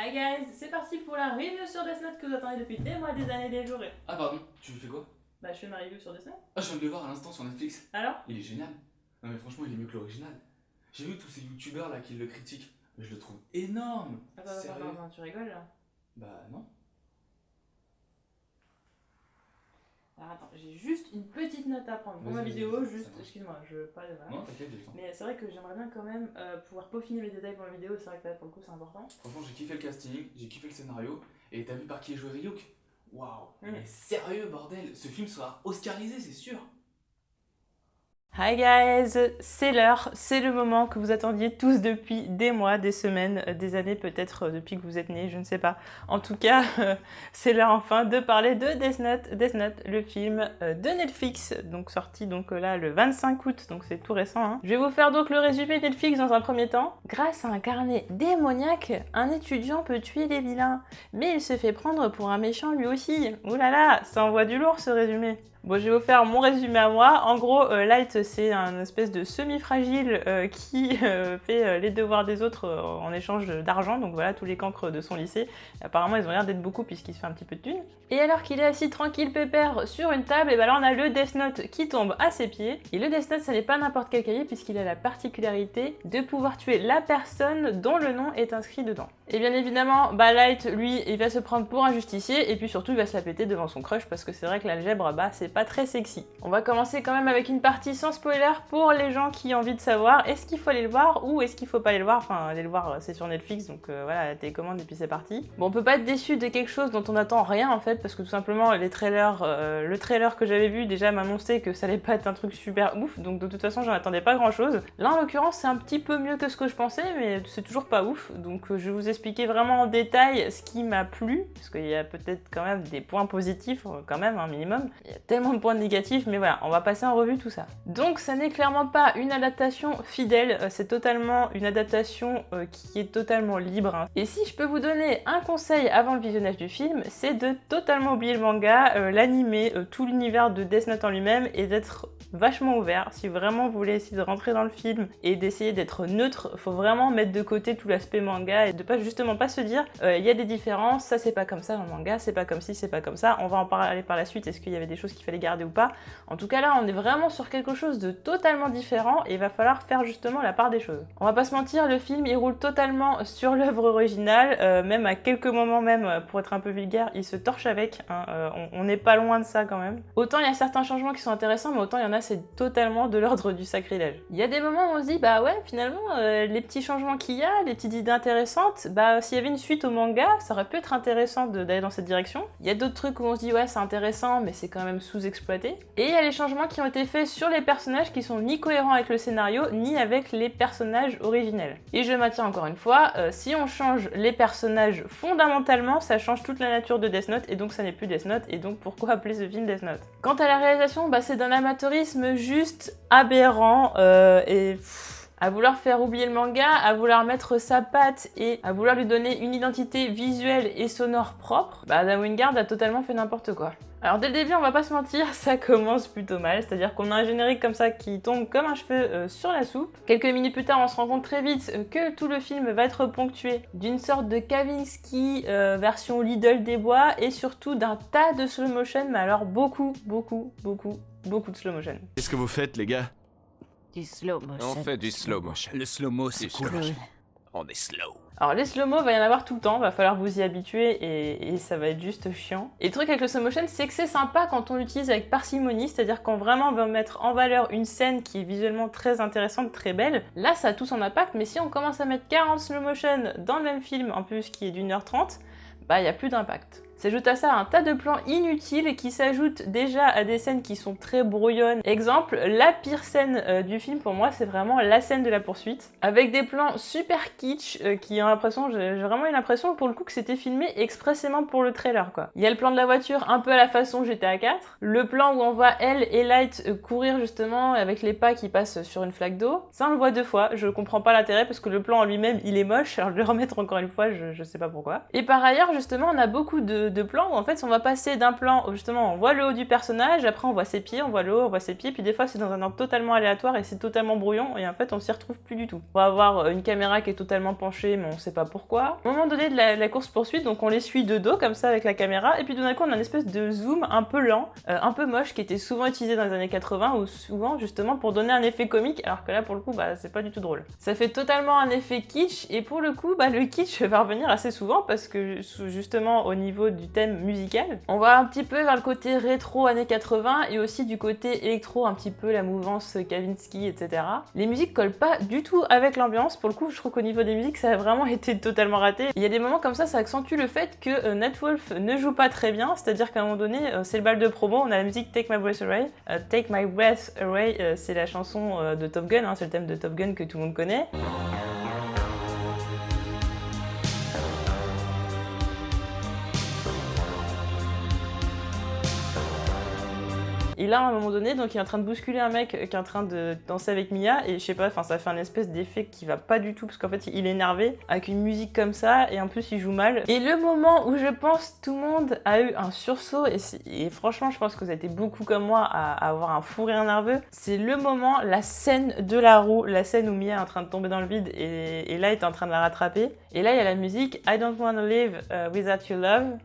Hi guys, c'est parti pour la review sur Death Note que vous attendez depuis des mois, des années, des jours. Ah pardon, tu fais quoi? Bah je fais ma review sur Death Note. Ah, je viens de le voir à l'instant sur Netflix. Alors? Il est génial. Non mais franchement, il est mieux que l'original. J'ai vu tous ces youtubeurs là qui le critiquent, mais je le trouve énorme. Sérieux? Attends, tu rigoles là? Bah non. Alors attends, j'ai juste une petite note à prendre pour ma Vas-y, vidéo, vas-y, juste, ça marche. excuse-moi, je pas de voilà. Non, t'inquiète, j'ai le temps. Mais c'est vrai que j'aimerais bien quand même pouvoir peaufiner mes détails pour ma vidéo, c'est vrai que là pour le coup c'est important. Franchement, j'ai kiffé le casting, j'ai kiffé le scénario. Et t'as vu par qui est joué Ryuk? Waouh, Mm. mais sérieux bordel, ce film sera oscarisé, c'est sûr. Hi guys, c'est l'heure, c'est le moment que vous attendiez tous depuis des mois, des semaines, des années peut-être depuis que vous êtes nés, je ne sais pas. En tout cas, c'est l'heure enfin de parler de Death Note, le film de Netflix, donc sorti là le 25 août, donc c'est tout récent. Hein. Je vais vous faire donc le résumé Netflix dans un premier temps. Grâce à un carnet démoniaque, un étudiant peut tuer les vilains, mais il se fait prendre pour un méchant lui aussi. Ouh là là, ça envoie du lourd ce résumé. Bon, je vais vous faire mon résumé à moi. En gros, Light, c'est un espèce de semi-fragile qui fait les devoirs des autres en échange d'argent. Donc voilà, tous les cancres de son lycée. Apparemment, ils ont l'air d'être beaucoup puisqu'il se fait un petit peu de thunes. Et alors qu'il est assis tranquille, pépère, sur une table, et ben là, on a le Death Note qui tombe à ses pieds. Et le Death Note, ça n'est pas n'importe quel cahier puisqu'il a la particularité de pouvoir tuer la personne dont le nom est inscrit dedans. Et bien évidemment, Light, lui, il va se prendre pour un justicier et puis surtout, il va se la péter devant son crush parce que c'est vrai que l'algèbre, c'est pas très sexy. On va commencer quand même avec une partie sans spoiler pour les gens qui ont envie de savoir est-ce qu'il faut aller le voir ou est-ce qu'il faut pas aller le voir. Enfin, aller le voir, c'est sur Netflix, donc voilà, la télécommande et puis c'est parti. Bon, on peut pas être déçu de quelque chose dont on attend rien en fait, parce que tout simplement, les trailers, le trailer que j'avais vu déjà m'annonçait que ça allait pas être un truc super ouf, donc de toute façon, j'en attendais pas grand chose. Là, en l'occurrence, c'est un petit peu mieux que ce que je pensais, mais c'est toujours pas ouf, donc je vais vous expliquer vraiment en détail ce qui m'a plu, parce qu'il y a peut-être quand même des points positifs, quand même, un minimum. Il y a tellement de points négatifs, mais voilà, on va passer en revue tout ça. Donc ça n'est clairement pas une adaptation fidèle, c'est totalement une adaptation qui est totalement libre. Hein. Et si je peux vous donner un conseil avant le visionnage du film, c'est de totalement oublier le manga, l'animé, tout l'univers de Death Note en lui-même, et d'être vachement ouvert. Si vraiment vous voulez essayer de rentrer dans le film et d'essayer d'être neutre, faut vraiment mettre de côté tout l'aspect manga et de pas justement pas se dire il y a des différences, ça c'est pas comme ça dans le manga, c'est pas comme ci, c'est pas comme ça, on va en parler par la suite, est-ce qu'il y avait des choses qu'il fallait garder ou pas. En tout cas là on est vraiment sur quelque chose de totalement différent et il va falloir faire justement la part des choses. On va pas se mentir, le film il roule totalement sur l'œuvre originale, même à quelques moments même, pour être un peu vulgaire, il se torche avec, hein, on n'est pas loin de ça quand même. Autant il y a certains changements qui sont intéressants, mais autant il y en a c'est totalement de l'ordre du sacrilège. Il y a des moments où on se dit bah ouais finalement les petits changements qu'il y a, les petites idées intéressantes, s'il y avait une suite au manga, ça aurait pu être intéressant d'aller dans cette direction. Il y a d'autres trucs où on se dit ouais c'est intéressant mais c'est quand même sous-exploité. Et il y a les changements qui ont été faits sur les personnages qui sont ni cohérents avec le scénario ni avec les personnages originels. Et je maintiens encore une fois, si on change les personnages fondamentalement, ça change toute la nature de Death Note et donc ça n'est plus Death Note et donc pourquoi appeler ce film Death Note? Quant à la réalisation, c'est d'un amateurisme juste aberrant à vouloir faire oublier le manga, à vouloir mettre sa patte et à vouloir lui donner une identité visuelle et sonore propre, Adam Wingard a totalement fait n'importe quoi. Alors dès le début, on va pas se mentir, ça commence plutôt mal, c'est-à-dire qu'on a un générique comme ça qui tombe comme un cheveu sur la soupe. Quelques minutes plus tard, on se rend compte très vite que tout le film va être ponctué d'une sorte de Kavinsky version Lidl des bois et surtout d'un tas de slow motion, mais alors beaucoup de slow motion. Qu'est-ce que vous faites, les gars? Du slow motion. On fait du slow motion. Le slow-mo, c'est cool. Cool. On est slow. Alors les slow-mo, va y en avoir tout le temps, va falloir vous y habituer et ça va être juste chiant. Et le truc avec le slow motion, c'est que c'est sympa quand on l'utilise avec parcimonie, c'est-à-dire quand vraiment on veut mettre en valeur une scène qui est visuellement très intéressante, très belle. Là, ça a tout son impact, mais si on commence à mettre 40 slow motion dans le même film, en plus qui est d'1h30, il n'y a plus d'impact. S'ajoute à ça un tas de plans inutiles qui s'ajoutent déjà à des scènes qui sont très brouillonnes. Exemple, la pire scène du film pour moi, c'est vraiment la scène de la poursuite. Avec des plans super kitsch qui ont l'impression, j'ai vraiment eu l'impression pour le coup que c'était filmé expressément pour le trailer quoi. Il y a le plan de la voiture un peu à la façon GTA 4. Le plan où on voit elle et Light courir justement avec les pas qui passent sur une flaque d'eau. Ça on le voit 2 fois, je comprends pas l'intérêt parce que le plan en lui-même il est moche, alors de le remettre encore une fois, je sais pas pourquoi. Et par ailleurs justement on a beaucoup de de plans où en fait on va passer d'un plan où justement on voit le haut du personnage, après on voit ses pieds, on voit le haut, on voit ses pieds, puis des fois c'est dans un ordre totalement aléatoire et c'est totalement brouillon et en fait on s'y retrouve plus du tout. On va avoir une caméra qui est totalement penchée mais on sait pas pourquoi. Au moment donné de la course poursuite, donc on les suit de dos comme ça avec la caméra et puis d'un coup on a une espèce de zoom un peu lent, un peu moche qui était souvent utilisé dans les années 80 ou souvent justement pour donner un effet comique alors que là pour le coup bah c'est pas du tout drôle. Ça fait totalement un effet kitsch et pour le coup bah le kitsch va revenir assez souvent parce que justement au niveau du thème musical, on va un petit peu vers le côté rétro années 80 et aussi du côté électro, un petit peu la mouvance Kavinsky, etc. Les musiques collent pas du tout avec l'ambiance, pour le coup je trouve qu'au niveau des musiques ça a vraiment été totalement raté. Il y a des moments comme ça accentue le fait que Nightwolf ne joue pas très bien, c'est-à-dire qu'à un moment donné, c'est le bal de promo, on a la musique Take My Breath Away. Take My Breath Away, c'est la chanson de Top Gun, hein, c'est le thème de Top Gun que tout le monde connaît. Et là, à un moment donné, donc il est en train de bousculer un mec qui est en train de danser avec Mia, et je sais pas, enfin ça fait un espèce d'effet qui va pas du tout, parce qu'en fait il est énervé avec une musique comme ça, et en plus il joue mal. Et le moment où je pense tout le monde a eu un sursaut, et franchement je pense que vous avez été beaucoup comme moi à avoir un fou rire nerveux, c'est le moment, la scène de la roue, la scène où Mia est en train de tomber dans le vide, et là il est en train de la rattraper. Et là il y a la musique I Don't Wanna Live Without Your Love.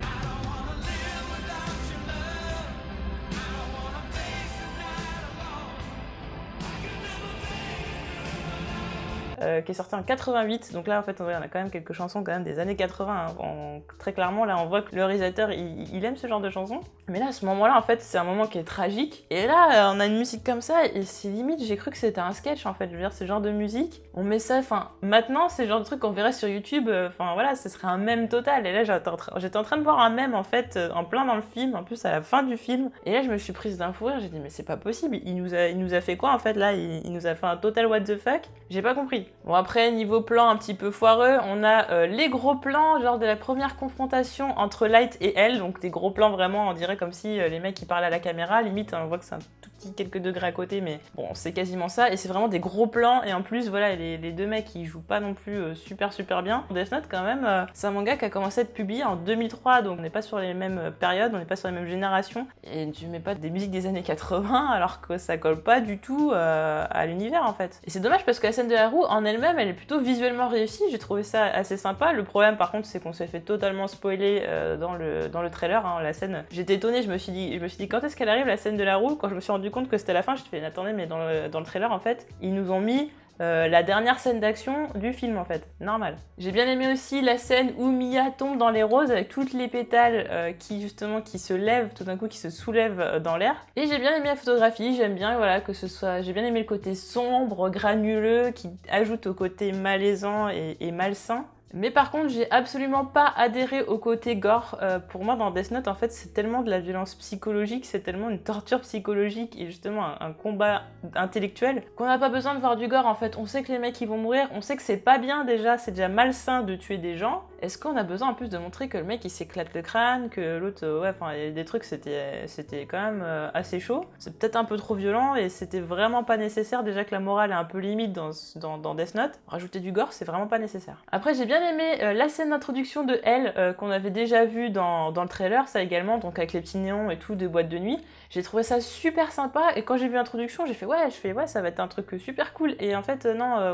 Qui est sorti en 88, donc là en fait on a quand même quelques chansons quand même des années 80, hein. Très clairement là on voit que le réalisateur il aime ce genre de chansons, mais là à ce moment là en fait c'est un moment qui est tragique, et là on a une musique comme ça et c'est limite j'ai cru que c'était un sketch en fait, je veux dire ce genre de musique, on met ça, enfin maintenant c'est le genre de truc qu'on verrait sur YouTube, enfin voilà ce serait un mème total, et là j'étais en train de voir un mème en fait en plein dans le film, en plus à la fin du film, et là je me suis prise d'un fou rire, j'ai dit mais c'est pas possible, il nous a fait quoi en fait là, il nous a fait un total what the fuck, j'ai pas compris. Bon après niveau plan un petit peu foireux, on a les gros plans genre de la première confrontation entre Light et elle, donc des gros plans vraiment on dirait comme si les mecs ils parlaient à la caméra, limite on voit que c'est un tout petit quelques degrés à côté mais bon c'est quasiment ça, et c'est vraiment des gros plans, et en plus voilà les deux mecs ils jouent pas non plus super bien. Death Note quand même c'est un manga qui a commencé à être publié en 2003, donc on n'est pas sur les mêmes périodes, on n'est pas sur les mêmes générations, et tu mets pas des musiques des années 80 alors que ça colle pas du tout à l'univers en fait. Et c'est dommage parce que la scène de la roue en elle-même elle est plutôt visuellement réussie, j'ai trouvé ça assez sympa. Le problème par contre c'est qu'on s'est fait totalement spoiler dans le trailer, hein, la scène. J'étais étonnée, je me suis dit quand est-ce qu'elle arrive la scène de la roue, quand je me suis rendu compte que c'était la fin, je me suis dit attendez mais dans le trailer en fait ils nous ont mis la dernière scène d'action du film en fait, normal. J'ai bien aimé aussi la scène où Mia tombe dans les roses avec toutes les pétales qui se lèvent tout d'un coup, qui se soulèvent dans l'air. Et j'ai bien aimé la photographie, j'aime bien voilà que ce soit, j'ai bien aimé le côté sombre, granuleux qui ajoute au côté malaisant et malsain. Mais par contre, j'ai absolument pas adhéré au côté gore. Pour moi, dans Death Note, en fait, c'est tellement de la violence psychologique, c'est tellement une torture psychologique et justement un combat intellectuel qu'on n'a pas besoin de voir du gore, en fait. On sait que les mecs, ils vont mourir, on sait que c'est pas bien déjà, c'est déjà malsain de tuer des gens. Est-ce qu'on a besoin en plus de montrer que le mec, il s'éclate le crâne, que l'autre, ouais, enfin, il y a des trucs, c'était quand même assez chaud. C'est peut-être un peu trop violent et c'était vraiment pas nécessaire. Déjà que la morale est un peu limite dans Death Note. Rajouter du gore, c'est vraiment pas nécessaire. Après, j'ai bien aimé la scène d'introduction de Elle qu'on avait déjà vu dans le trailer, ça également, donc avec les petits néons et tout de boîte de nuit. J'ai trouvé ça super sympa et quand j'ai vu l'introduction, j'ai fait ouais, ça va être un truc super cool. Et en fait, non,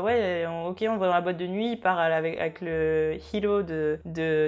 ok, on va dans la boîte de nuit, il part avec le hero de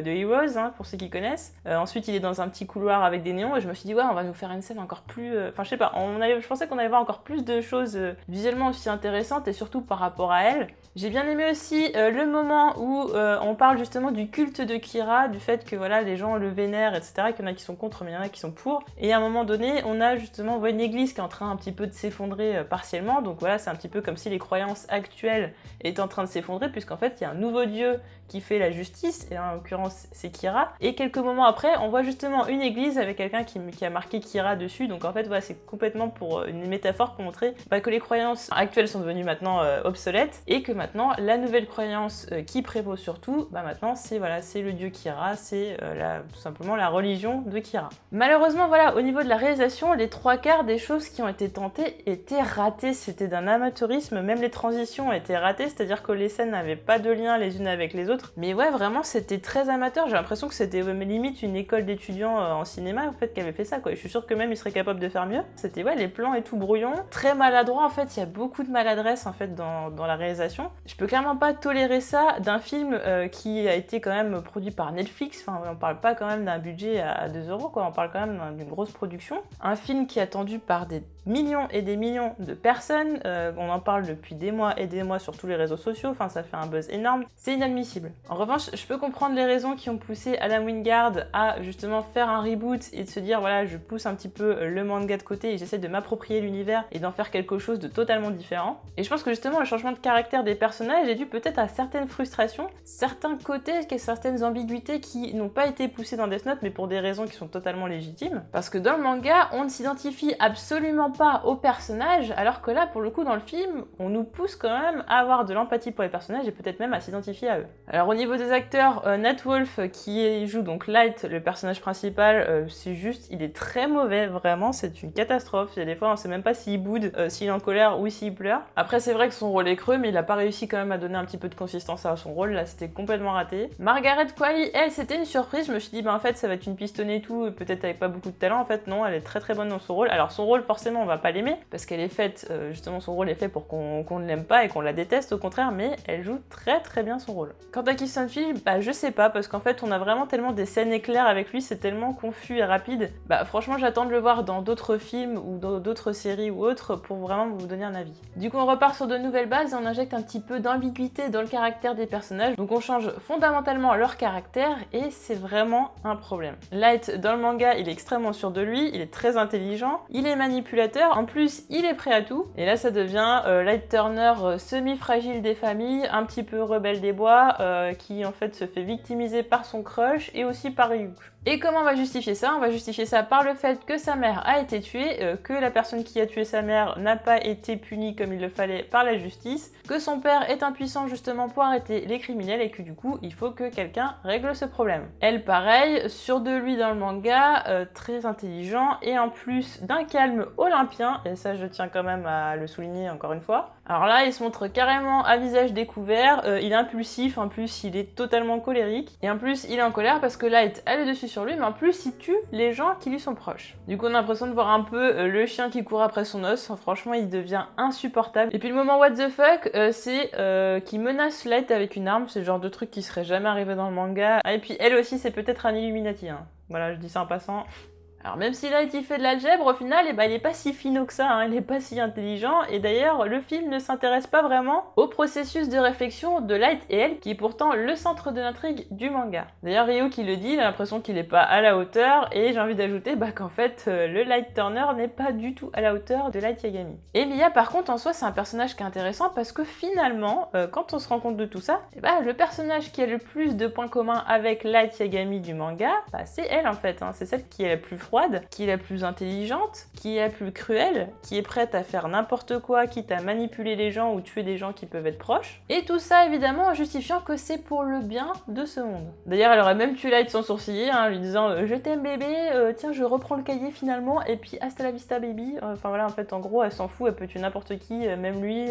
Heroes, hein, pour ceux qui connaissent. Ensuite, il est dans un petit couloir avec des néons et je me suis dit ouais, on va nous faire une scène encore plus. Enfin, je sais pas, je pensais qu'on allait voir encore plus de choses visuellement aussi intéressantes et surtout par rapport à elle. J'ai bien aimé aussi le moment où on parle justement du culte de Kira, du fait que voilà les gens le vénèrent, etc. Qu'il y en a qui sont contre, mais il y en a qui sont pour. Et à un moment donné, on a justement une église qui est en train un petit peu de s'effondrer partiellement. Donc voilà, c'est un petit peu comme si les croyances actuelles étaient en train de s'effondrer, puisqu'en fait il y a un nouveau dieu qui fait la justice, et en l'occurrence c'est Kira. Et quelques moments après, on voit justement une église avec quelqu'un qui a marqué Kira dessus. Donc en fait voilà, c'est complètement pour une métaphore pour montrer que les croyances actuelles sont devenues maintenant obsolètes, et que maintenant la nouvelle croyance qui prévaut surtout, maintenant c'est le dieu Kira, c'est tout simplement la religion de Kira. Malheureusement voilà, au niveau de la réalisation, les 3/4 des choses qui ont été tentées étaient ratées, c'était d'un amateurisme, même les transitions étaient ratées, c'est-à-dire que les scènes n'avaient pas de lien les unes avec les autres. autres. Mais ouais, vraiment, c'était très amateur. J'ai l'impression que c'était limite une école d'étudiants en cinéma, en fait, qui avait fait ça, quoi. Et je suis sûre que même ils seraient capables de faire mieux. C'était, ouais, les plans et tout brouillon. Très maladroit, en fait. Il y a beaucoup de maladresse, en fait, dans la réalisation. Je peux clairement pas tolérer ça d'un film qui a été quand même produit par Netflix. Enfin, on parle pas quand même d'un budget à 2 euros, quoi. On parle quand même d'une grosse production. Un film qui est attendu par des millions et des millions de personnes. On en parle depuis des mois et des mois sur tous les réseaux sociaux. Enfin, ça fait un buzz énorme. C'est inadmissible. En revanche, je peux comprendre les raisons qui ont poussé Adam Wingard à justement faire un reboot et de se dire, voilà, je pousse un petit peu le manga de côté et j'essaie de m'approprier l'univers et d'en faire quelque chose de totalement différent. Et je pense que justement, le changement de caractère des personnages est dû peut-être à certaines frustrations, certains côtés, certaines ambiguïtés qui n'ont pas été poussées dans Death Note, mais pour des raisons qui sont totalement légitimes. Parce que dans le manga, on ne s'identifie absolument pas aux personnages, alors que là, pour le coup, dans le film, on nous pousse quand même à avoir de l'empathie pour les personnages et peut-être même à s'identifier à eux. Alors au niveau des acteurs, Nat Wolff, qui joue donc Light, le personnage principal, c'est juste, il est très mauvais, vraiment, c'est une catastrophe. Il y a des fois, on sait même pas s'il boude, s'il est en colère ou s'il pleure. Après, c'est vrai que son rôle est creux, mais il a pas réussi quand même à donner un petit peu de consistance à son rôle, là, c'était complètement raté. Margaret Qualley, elle, c'était une surprise, je me suis dit, bah en fait, ça va être une pistonnée et tout, peut-être avec pas beaucoup de talent, en fait, non, elle est très très bonne dans son rôle. Alors son rôle, forcément, on va pas l'aimer, parce qu'elle est faite, justement, son rôle est fait pour qu'on ne l'aime pas et qu'on la déteste, au contraire, mais elle joue très très bien son rôle. Quant à Keystone Phil, bah je sais pas, parce qu'en fait, on a vraiment tellement des scènes éclairs avec lui, c'est tellement confus et rapide. Bah franchement, j'attends de le voir dans d'autres films ou dans d'autres séries ou autres pour vraiment vous donner un avis. Du coup, on repart sur de nouvelles bases et on injecte un petit peu d'ambiguïté dans le caractère des personnages, donc on change fondamentalement leur caractère et c'est vraiment un problème. Light, dans le manga, il est extrêmement sûr de lui, il est très intelligent, il est manipulateur, en plus, il est prêt à tout, et là, ça devient Light Turner semi-fragile des familles, un petit peu rebelle des bois, qui en fait se fait victimiser par son crush et aussi par Ryuk. Et comment on va justifier ça? On va justifier ça par le fait que sa mère a été tuée, que la personne qui a tué sa mère n'a pas été punie comme il le fallait par la justice, que son père est impuissant justement pour arrêter les criminels et que du coup il faut que quelqu'un règle ce problème. Elle pareil, sûre de lui dans le manga, très intelligent et en plus d'un calme olympien, et ça je tiens quand même à le souligner encore une fois. Alors là il se montre carrément à visage découvert, il est impulsif, en plus il est totalement colérique, et en plus il est en colère parce que Light elle est dessus sur lui, mais en plus il tue les gens qui lui sont proches. Du coup on a l'impression de voir un peu le chien qui court après son os, franchement il devient insupportable. Et puis le moment what the fuck, c'est qu'il menace Light avec une arme, c'est le genre de truc qui serait jamais arrivé dans le manga. Ah, et puis elle aussi c'est peut-être un Illuminati, hein. Voilà, je dis ça en passant. Alors même si Light il fait de l'algèbre, au final, il est pas si finot que ça, hein, il est pas si intelligent, et d'ailleurs, le film ne s'intéresse pas vraiment au processus de réflexion de Light et elle, qui est pourtant le centre de l'intrigue du manga. D'ailleurs, Ryo qui le dit, il a l'impression qu'il est pas à la hauteur, et j'ai envie d'ajouter qu'en fait, le Light Turner n'est pas du tout à la hauteur de Light Yagami. Et Mia, par contre, en soi, c'est un personnage qui est intéressant, parce que finalement, quand on se rend compte de tout ça, le personnage qui a le plus de points communs avec Light Yagami du manga, c'est elle en fait, hein, c'est celle qui est la plus froide, qui est la plus intelligente, qui est la plus cruelle, qui est prête à faire n'importe quoi, quitte à manipuler les gens ou tuer des gens qui peuvent être proches. Et tout ça évidemment en justifiant que c'est pour le bien de ce monde. D'ailleurs elle aurait même tué Light sans sourciller, hein, lui disant je t'aime bébé, tiens je reprends le cahier finalement, et puis hasta la vista baby. Enfin voilà, en fait en gros elle s'en fout, elle peut tuer n'importe qui, même lui.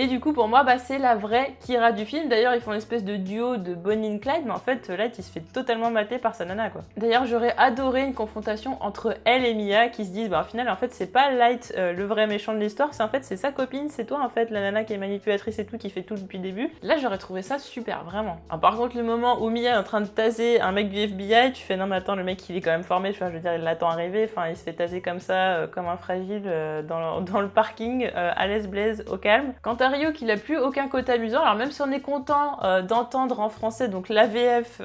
Et du coup pour moi c'est la vraie Kira du film. D'ailleurs ils font une espèce de duo de Bonnie and Clyde, mais en fait Light il se fait totalement mater par sa nana quoi. D'ailleurs j'aurais adoré une confrontation entre elle et Mia qui se disent au final en fait c'est pas Light le vrai méchant de l'histoire, c'est en fait c'est sa copine, c'est toi en fait la nana qui est manipulatrice et tout, qui fait tout depuis le début. Là j'aurais trouvé ça super vraiment. Alors, par contre le moment où Mia est en train de taser un mec du FBI, tu fais non mais attends, le mec il est quand même formé, je veux dire il l'attend arriver, enfin il se fait taser comme ça comme un fragile dans le parking à l'aise blaise au calme. Quant à Ryuk il a plus aucun côté amusant, alors même si on est content d'entendre en français donc la VF,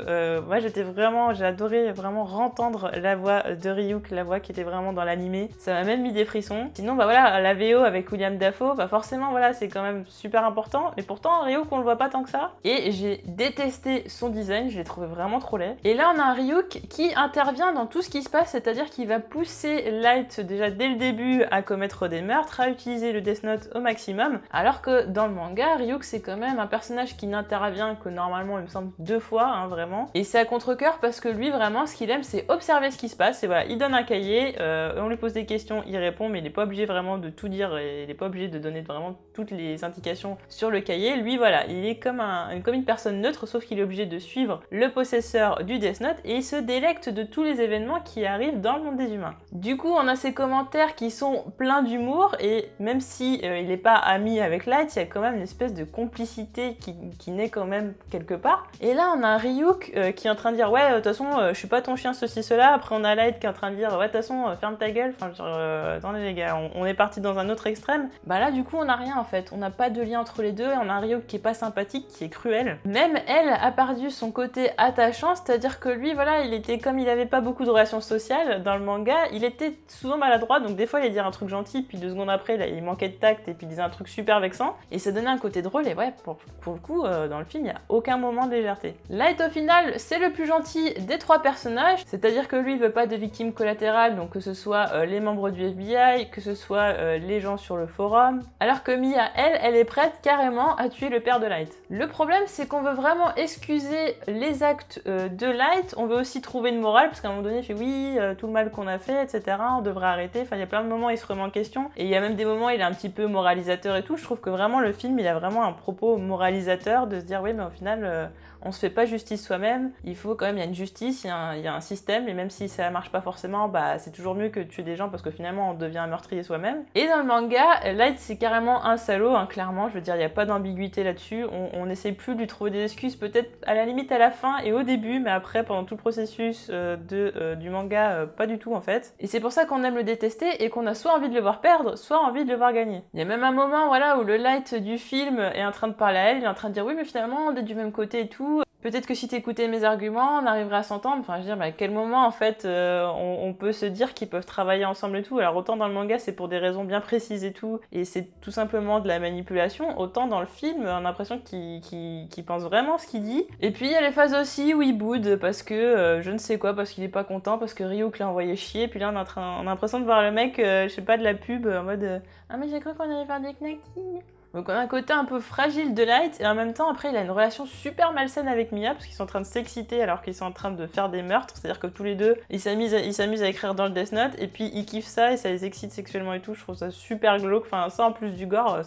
moi j'ai adoré vraiment rentendre la voix de Ryuk, la voix qui était vraiment dans l'animé, ça m'a même mis des frissons. Sinon voilà, la VO avec William Dafoe, forcément voilà c'est quand même super important, mais pourtant Ryuk on le voit pas tant que ça, et j'ai détesté son design, je l'ai trouvé vraiment trop laid. Et là on a un Ryuk qui intervient dans tout ce qui se passe, c'est-à-dire qu'il va pousser Light déjà dès le début à commettre des meurtres, à utiliser le Death Note au maximum, alors que dans le manga, Ryuk c'est quand même un personnage qui n'intervient que normalement il me semble 2 fois, hein, vraiment, et c'est à contre-cœur parce que lui vraiment ce qu'il aime c'est observer ce qui se passe, et voilà, voilà, il donne un cahier, on lui pose des questions, il répond, mais il n'est pas obligé vraiment de tout dire, et il n'est pas obligé de donner vraiment toutes les indications sur le cahier. Lui, voilà, il est comme une personne neutre, sauf qu'il est obligé de suivre le possesseur du Death Note, et il se délecte de tous les événements qui arrivent dans le monde des humains. Du coup, on a ces commentaires qui sont pleins d'humour, et même si il n'est pas ami avec Light, il y a quand même une espèce de complicité qui naît quand même quelque part. Et là, on a un Ryuk qui est en train de dire « Ouais, de toute façon, je suis pas ton chien, ceci, cela ». Après, on a Light qui est en train de dire « Ouais, de toute façon, ferme ta gueule ». Enfin, genre, attendez les gars, on est parti dans un autre extrême. Bah là, du coup, on n'a rien en fait. On n'a pas de lien entre les deux. On a un Ryuk qui est pas sympathique, qui est cruel. Même elle a perdu son côté attachant, c'est-à-dire que lui, voilà, il était comme il avait pas beaucoup de relations sociales dans le manga, il était souvent maladroit, donc des fois il allait dire un truc gentil, puis 2 secondes après, là, il manquait de tact et puis il disait un truc super vexant, et ça donnait un côté drôle, et ouais, pour le coup, dans le film, il n'y a aucun moment de légèreté. Light, au final, c'est le plus gentil des 3 personnages, c'est-à-dire que lui, il veut pas de victimes collatérales, donc que ce soit les membres du FBI, que ce soit les gens sur le forum, alors que Mia, elle est prête carrément à tuer le père de Light. Le problème, c'est qu'on veut vraiment excuser les actes de Light, on veut aussi trouver une morale, parce qu'à un moment donné, il fait oui, tout le mal qu'on a fait, etc., on devrait arrêter, enfin, il y a plein de moments où il se remet en question, et il y a même des moments où il est un petit peu moralisateur et tout. Je trouve que vraiment le film, il a vraiment un propos moralisateur de se dire oui, mais au final, on se fait pas justice soi-même, il faut quand même, il y a une justice, il y a un système, et même si ça marche pas forcément, bah c'est toujours mieux que de tuer des gens parce que finalement on devient un meurtrier soi-même. Et dans le manga, Light c'est carrément un salaud, hein, clairement, je veux dire, il y a pas d'ambiguïté là-dessus, on essaie plus de lui trouver des excuses, peut-être à la limite à la fin et au début, mais après pendant tout le processus du manga, pas du tout en fait. Et c'est pour ça qu'on aime le détester et qu'on a soit envie de le voir perdre, soit envie de le voir gagner. Il y a même un moment, voilà, où le Light du film est en train de parler à elle, il est en train de dire oui mais finalement on est du même côté et tout. Peut-être que si t'écoutais mes arguments, on arriverait à s'entendre. Enfin, je veux dire, mais à quel moment, en fait, on peut se dire qu'ils peuvent travailler ensemble et tout. Alors, autant dans le manga, c'est pour des raisons bien précises et tout, et c'est tout simplement de la manipulation, autant dans le film, on a l'impression qu'il pense vraiment ce qu'il dit. Et puis, il y a les phases aussi où il boude, parce que, je ne sais quoi, parce qu'il est pas content, parce que Ryuk l'a envoyé chier, puis là, on a l'impression de voir le mec, je sais pas, de la pub, en mode ah, mais j'ai cru qu'on allait faire des knackis. Donc on a un côté un peu fragile de Light, et en même temps après il a une relation super malsaine avec Mia, parce qu'ils sont en train de s'exciter alors qu'ils sont en train de faire des meurtres, c'est-à-dire que tous les deux ils s'amusent à écrire dans le Death Note, et puis ils kiffent ça et ça les excite sexuellement et tout. Je trouve ça super glauque, enfin ça en plus du gore,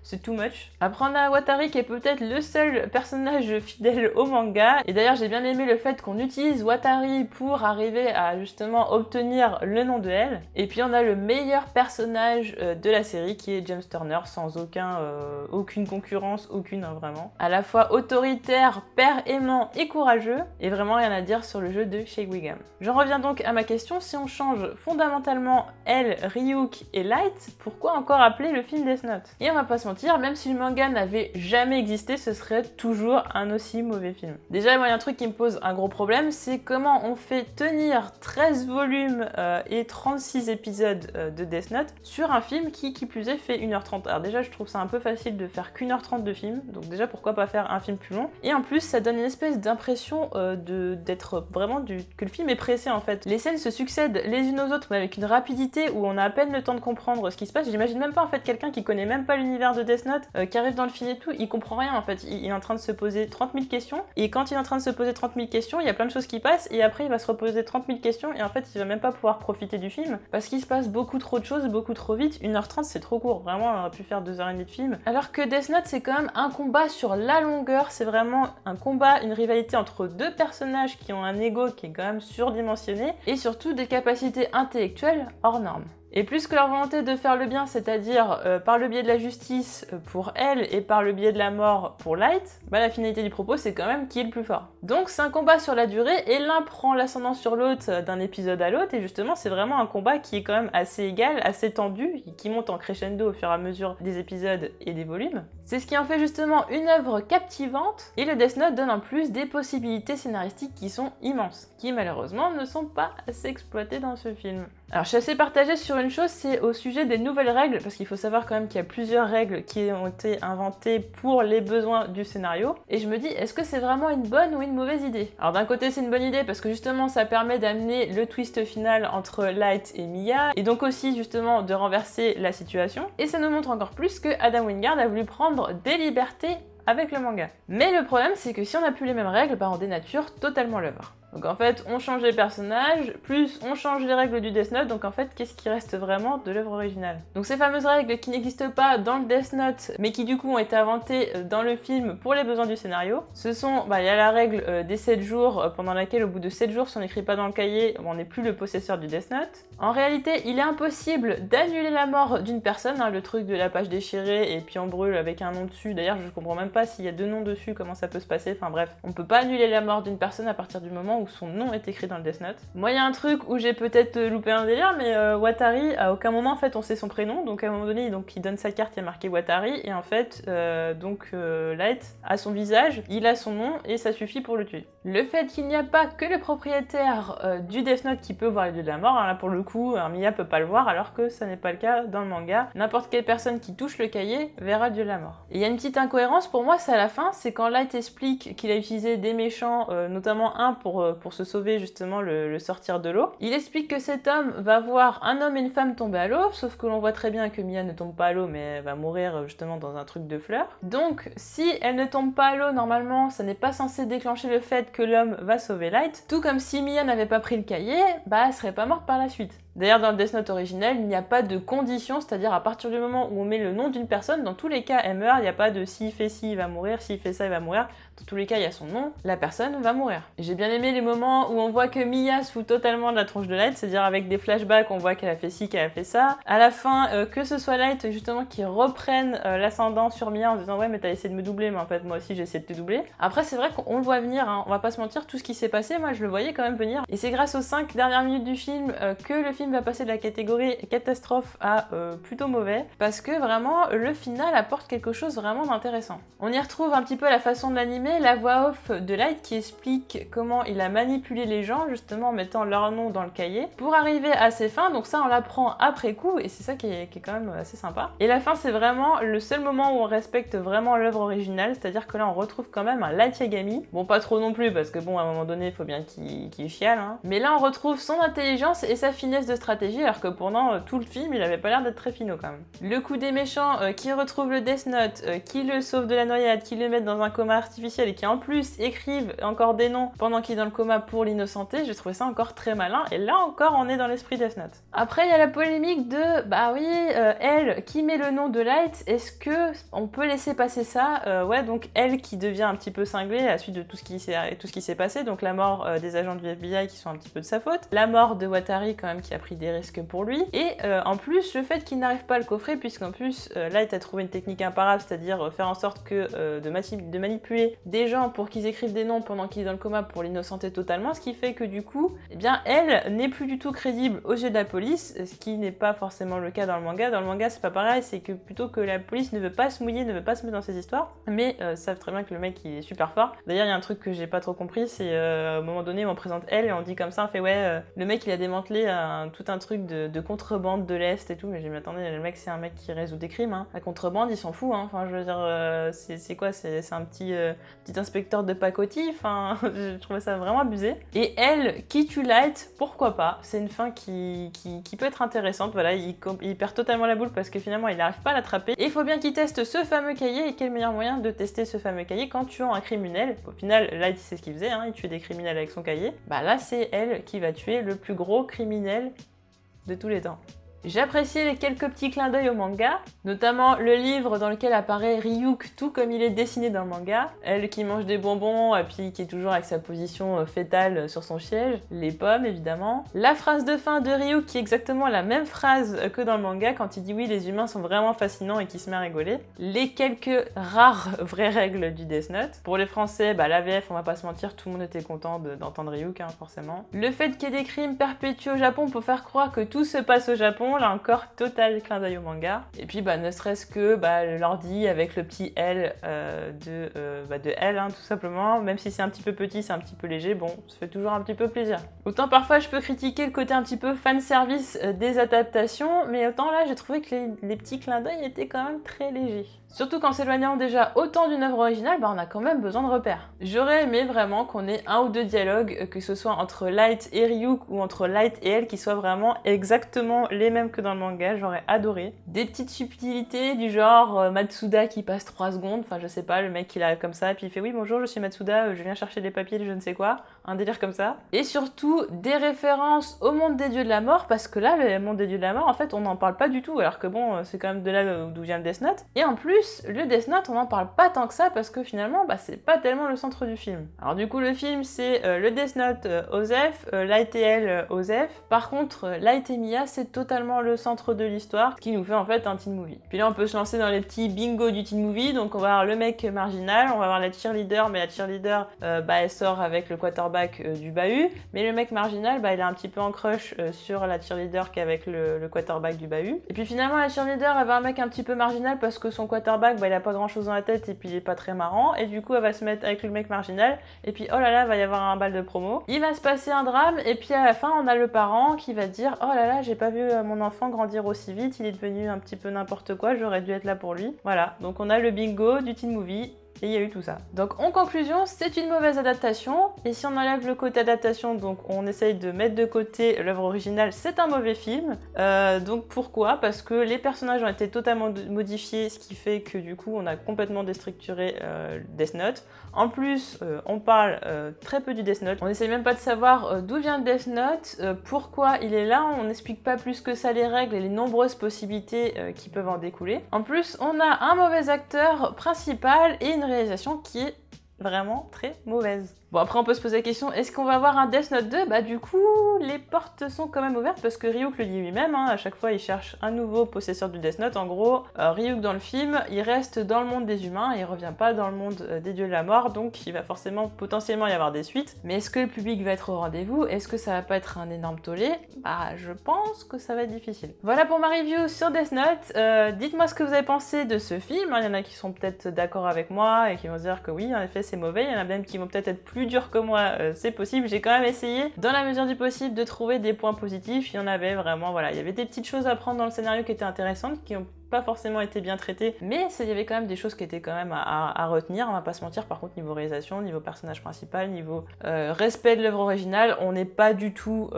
c'est too much. Après on a Watari qui est peut-être le seul personnage fidèle au manga, et d'ailleurs j'ai bien aimé le fait qu'on utilise Watari pour arriver à justement obtenir le nom de elle. Et puis on a le meilleur personnage de la série qui est James Turner, sans aucune concurrence, aucune, hein, vraiment. À la fois autoritaire, père aimant et courageux, et vraiment rien à dire sur le jeu de Shea Wiggum. J'en reviens donc à ma question, si on change fondamentalement elle, Ryuk et Light, pourquoi encore appeler le film Death Note? Et on va pas se mentir, même si le manga n'avait jamais existé, ce serait toujours un aussi mauvais film. Déjà, moi, il y a un truc qui me pose un gros problème, c'est comment on fait tenir 13 volumes et 36 épisodes de Death Note sur un film qui plus est, fait 1h30. Alors déjà, je trouve ça un peu facile de faire qu'1h30 de film, donc déjà, pourquoi pas faire un film plus long? Et en plus, ça donne une espèce d'impression d'être vraiment que le film est pressé, en fait. Les scènes se succèdent les unes aux autres, mais avec une rapidité où on a à peine le temps de comprendre ce qui se passe. J'imagine même pas, en fait, quelqu'un qui connaît même pas l'univers de Death Note, qui arrive dans le film et tout, il comprend rien, en fait. Il est en train de se poser 30 000 questions, et quand il est en train de se poser 30 000 questions, il y a plein de choses qui passent, et après, il va se reposer 30 000 questions, et en fait, il va même pas pouvoir profiter du film, parce qu'il se passe beaucoup trop de choses, beaucoup trop vite. 1h30, c'est trop court. Vraiment, on aurait pu faire 2h30 de film. Alors que Death Note, c'est quand même un combat sur la longueur, c'est vraiment un combat, une rivalité entre deux personnages qui ont un ego qui est quand même surdimensionné, et surtout des capacités intellectuelles hors normes. Et plus que leur volonté de faire le bien, c'est-à-dire par le biais de la justice pour elle et par le biais de la mort pour Light, bah la finalité du propos c'est quand même qui est le plus fort. Donc c'est un combat sur la durée et l'un prend l'ascendant sur l'autre d'un épisode à l'autre, et justement c'est vraiment un combat qui est quand même assez égal, assez tendu, qui monte en crescendo au fur et à mesure des épisodes et des volumes. C'est ce qui en fait justement une œuvre captivante, et le Death Note donne en plus des possibilités scénaristiques qui sont immenses, qui malheureusement ne sont pas assez exploitées dans ce film. Alors je suis assez partagée sur une chose, c'est au sujet des nouvelles règles, parce qu'il faut savoir quand même qu'il y a plusieurs règles qui ont été inventées pour les besoins du scénario, et je me dis, est-ce que c'est vraiment une bonne ou une mauvaise idée? Alors d'un côté c'est une bonne idée, parce que justement ça permet d'amener le twist final entre Light et Mia, et donc aussi justement de renverser la situation, et ça nous montre encore plus que Adam Wingard a voulu prendre des libertés avec le manga. Mais le problème c'est que si on n'a plus les mêmes règles, bah on dénature totalement l'œuvre. Donc en fait, on change les personnages, plus on change les règles du Death Note, donc en fait, qu'est-ce qui reste vraiment de l'œuvre originale? Donc ces fameuses règles qui n'existent pas dans le Death Note, mais qui du coup ont été inventées dans le film pour les besoins du scénario, ce sont, il y a la règle des 7 jours, pendant laquelle au bout de 7 jours, si on n'écrit pas dans le cahier, on n'est plus le possesseur du Death Note. En réalité, il est impossible d'annuler la mort d'une personne, le truc de la page déchirée et puis on brûle avec un nom dessus. D'ailleurs, je comprends même pas s'il y a 2 noms dessus, comment ça peut se passer. Enfin bref, on peut pas annuler la mort d'une personne à partir du moment où son nom est écrit dans le Death Note. Moi, il y a un truc où j'ai peut-être loupé un délire, mais Watari, à aucun moment en fait on sait son prénom. Donc à un moment donné, il donne sa carte, il y a marqué Watari et en fait, Light a son visage, il a son nom et ça suffit pour le tuer. Le fait qu'il n'y a pas que le propriétaire du Death Note qui peut voir les dieux de la mort, là pour le coup, Miya peut pas le voir alors que ça n'est pas le cas dans le manga. N'importe quelle personne qui touche le cahier verra le dieu de la mort. Et il y a une petite incohérence pour moi, c'est à la fin, c'est quand Light explique qu'il a utilisé des méchants, notamment un pour se sauver justement le sortir de l'eau. Il explique que cet homme va voir un homme et une femme tomber à l'eau, sauf que l'on voit très bien que Miya ne tombe pas à l'eau mais elle va mourir justement dans un truc de fleurs. Donc si elle ne tombe pas à l'eau, normalement ça n'est pas censé déclencher le fait que l'homme va sauver Light, tout comme si Miya n'avait pas pris le cahier, elle serait pas morte par la suite. D'ailleurs, dans le Death Note original, il n'y a pas de condition, c'est-à-dire à partir du moment où on met le nom d'une personne, dans tous les cas, elle meurt, il n'y a pas de s'il fait ci, il va mourir, s'il fait ça, il va mourir. Dans tous les cas, il y a son nom, la personne va mourir. Et j'ai bien aimé les moments où on voit que Miya se fout totalement de la tronche de Light, c'est-à-dire avec des flashbacks, on voit qu'elle a fait ci, qu'elle a fait ça. À la fin, que ce soit Light, justement, qui reprenne l'ascendant sur Miya en disant « Ouais, mais t'as essayé de me doubler, mais en fait, moi aussi, j'ai essayé de te doubler. » Après, c'est vrai qu'on le voit venir, on va pas se mentir, tout ce qui s'est passé, moi, je le voyais quand même venir. Et c'est grâce aux 5 dernières minutes du film que le film va passer de la catégorie catastrophe à plutôt mauvais, parce que vraiment le final apporte quelque chose vraiment d'intéressant. On y retrouve un petit peu la façon de l'animer, la voix off de Light qui explique comment il a manipulé les gens justement en mettant leur nom dans le cahier pour arriver à ses fins, donc ça on l'apprend après coup et c'est ça qui est quand même assez sympa. Et la fin c'est vraiment le seul moment où on respecte vraiment l'œuvre originale, c'est-à-dire que là on retrouve quand même un Light Yagami, bon pas trop non plus parce que bon à un moment donné il faut bien qu'il chiale, mais là on retrouve son intelligence et sa finesse de stratégie alors que pendant tout le film, il avait pas l'air d'être très finot quand même. Le coup des méchants qui retrouvent le Death Note, qui le sauve de la noyade, qui le mettent dans un coma artificiel et qui en plus écrivent encore des noms pendant qu'il est dans le coma pour l'innocenter, j'ai trouvé ça encore très malin et là encore on est dans l'esprit Death Note. Après il y a la polémique de elle qui met le nom de Light, est-ce que on peut laisser passer ça? Ouais, donc elle qui devient un petit peu cinglée à la suite de tout ce qui s'est passé, donc la mort des agents du FBI qui sont un petit peu de sa faute, la mort de Watari quand même qui a pris des risques pour lui, et en plus le fait qu'il n'arrive pas à le coffrer, puisqu'en plus Light a trouvé une technique imparable, c'est-à-dire faire en sorte que de manipuler des gens pour qu'ils écrivent des noms pendant qu'il est dans le coma pour l'innocenter totalement, ce qui fait que du coup, eh bien elle n'est plus du tout crédible aux yeux de la police, ce qui n'est pas forcément le cas dans le manga. Dans le manga c'est pas pareil, c'est que plutôt que la police ne veut pas se mouiller, ne veut pas se mettre dans ces histoires, mais savent très bien que le mec il est super fort. D'ailleurs il y a un truc que j'ai pas trop compris, c'est à un moment donné on présente elle et on dit comme ça, on fait ouais, le mec il a démantelé tout un truc de contrebande de l'Est et tout, mais j'ai dit attendez, le mec c'est un mec qui résout des crimes, La contrebande il s'en fout, enfin je veux dire, c'est quoi, c'est un petit inspecteur de pacotille, enfin je trouvais ça vraiment abusé. Et elle qui tue Light, pourquoi pas, c'est une fin qui peut être intéressante, voilà, il perd totalement la boule parce que finalement il n'arrive pas à l'attraper, et il faut bien qu'il teste ce fameux cahier, et quel meilleur moyen de tester ce fameux cahier qu'en tuant un criminel. Au final Light c'est ce qu'il faisait, il tuait des criminels avec son cahier, là c'est elle qui va tuer le plus gros criminel de tous les temps. J'ai apprécié les quelques petits clins d'œil au manga, notamment le livre dans lequel apparaît Ryuk tout comme il est dessiné dans le manga, elle qui mange des bonbons et puis qui est toujours avec sa position fétale sur son siège, les pommes évidemment, la phrase de fin de Ryuk qui est exactement la même phrase que dans le manga quand il dit oui les humains sont vraiment fascinants et qui se met à rigoler, les quelques rares vraies règles du Death Note. Pour les Français, la VF on va pas se mentir, tout le monde était content d'entendre Ryuk forcément. Le fait qu'il y ait des crimes perpétués au Japon pour faire croire que tout se passe au Japon, là encore total clin d'œil au manga. Et puis ne serait-ce que l'ordi avec le petit L de L tout simplement, même si c'est un petit peu petit, c'est un petit peu léger, bon ça fait toujours un petit peu plaisir. Autant parfois je peux critiquer le côté un petit peu fanservice des adaptations, mais autant là j'ai trouvé que les petits clins d'œil étaient quand même très légers. Surtout qu'en s'éloignant déjà autant d'une œuvre originale, on a quand même besoin de repères. J'aurais aimé vraiment qu'on ait un ou deux dialogues, que ce soit entre Light et Ryuk ou entre Light et elle, qui soient vraiment exactement les mêmes que dans le manga, j'aurais adoré. Des petites subtilités du genre Matsuda qui passe 3 secondes, enfin je sais pas, le mec il arrive comme ça, et puis il fait oui bonjour je suis Matsuda, je viens chercher des papiers, je ne sais quoi. un délire comme ça. Et surtout des références au monde des dieux de la mort, parce que là, le monde des dieux de la mort, en fait, on n'en parle pas du tout, alors que bon, c'est quand même de là d'où vient le Death Note. Et en plus, le Death Note, on n'en parle pas tant que ça, parce que finalement, bah, c'est pas tellement le centre du film. Alors du coup, le film, c'est le Death Note Osef, Light et Elle Osef. Par contre, Light et Mia, c'est totalement le centre de l'histoire, ce qui nous fait en fait un teen movie. Puis là, on peut se lancer dans les petits bingo du teen movie, donc on va avoir le mec marginal, on va avoir la cheerleader, mais la cheerleader, bah, elle sort avec le quarterback du bahut, mais le mec marginal, bah, il est un petit peu en crush sur la cheerleader qui est avec le quarterback du bahut. Et puis finalement, la cheerleader, elle va un mec un petit peu marginal parce que son quarterback, bah, il a pas grand chose dans la tête et puis il est pas très marrant, et du coup, elle va se mettre avec le mec marginal, et puis oh là là, va y avoir un bal de promo. Il va se passer un drame, et puis à la fin, on a le parent qui va dire oh là là, j'ai pas vu mon enfant grandir aussi vite, il est devenu un petit peu n'importe quoi, j'aurais dû être là pour lui. Voilà, donc on a le bingo du teen movie. Et il y a eu tout ça. Donc en conclusion, c'est une mauvaise adaptation. Et si on enlève le côté adaptation, donc on essaye de mettre de côté l'œuvre originale, c'est un mauvais film. Donc pourquoi? Parce que les personnages ont été totalement modifiés, ce qui fait que du coup on a complètement déstructuré Death Note. En plus, on parle très peu du Death Note. On essaye même pas de savoir d'où vient le Death Note, pourquoi il est là. On n'explique pas plus que ça les règles et les nombreuses possibilités qui peuvent en découler. En plus, on a un mauvais acteur principal et une réalisation qui est vraiment très mauvaise. Bon, après on peut se poser la question, est-ce qu'on va avoir un Death Note 2? Bah du coup, les portes sont quand même ouvertes parce que Ryuk le dit lui-même, hein, à chaque fois il cherche un nouveau possesseur du Death Note. En gros, Ryuk dans le film, il reste dans le monde des humains et il revient pas dans le monde des dieux de la mort, donc il va forcément potentiellement y avoir des suites. Mais est-ce que le public va être au rendez-vous? Est-ce que ça va pas être un énorme tollé? Bah je pense que ça va être difficile. Voilà pour ma review sur Death Note. Dites-moi ce que vous avez pensé de ce film. Il y en a qui sont peut-être d'accord avec moi et qui vont se dire que oui, en effet c'est mauvais. Il y en a même qui vont peut-être être plus dur que moi, c'est possible. J'ai quand même essayé, dans la mesure du possible, de trouver des points positifs. Il y en avait vraiment, voilà, il y avait des petites choses à prendre dans le scénario qui étaient intéressantes, qui ont pas forcément été bien traitées, mais il y avait quand même des choses qui étaient quand même à retenir, on va pas se mentir. Par contre, niveau réalisation, niveau personnage principal, niveau respect de l'œuvre originale, on n'est pas du tout,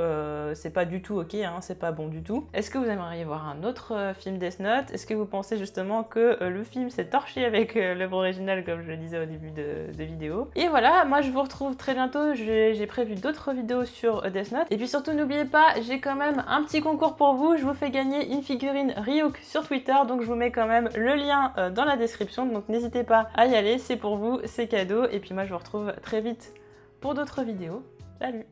c'est pas du tout ok, hein, c'est pas bon du tout. Est-ce que vous aimeriez voir un autre film Death Note? Est-ce que vous pensez justement que le film s'est torché avec l'œuvre originale, comme je le disais au début de vidéo? Et voilà, moi je vous retrouve très bientôt, j'ai prévu d'autres vidéos sur Death Note. Et puis surtout, n'oubliez pas, j'ai quand même un petit concours pour vous, je vous fais gagner une figurine Ryuk sur Twitter, donc je vous mets quand même le lien dans la description, donc n'hésitez pas à y aller, c'est pour vous, c'est cadeau. Et puis moi je vous retrouve très vite pour d'autres vidéos. Salut!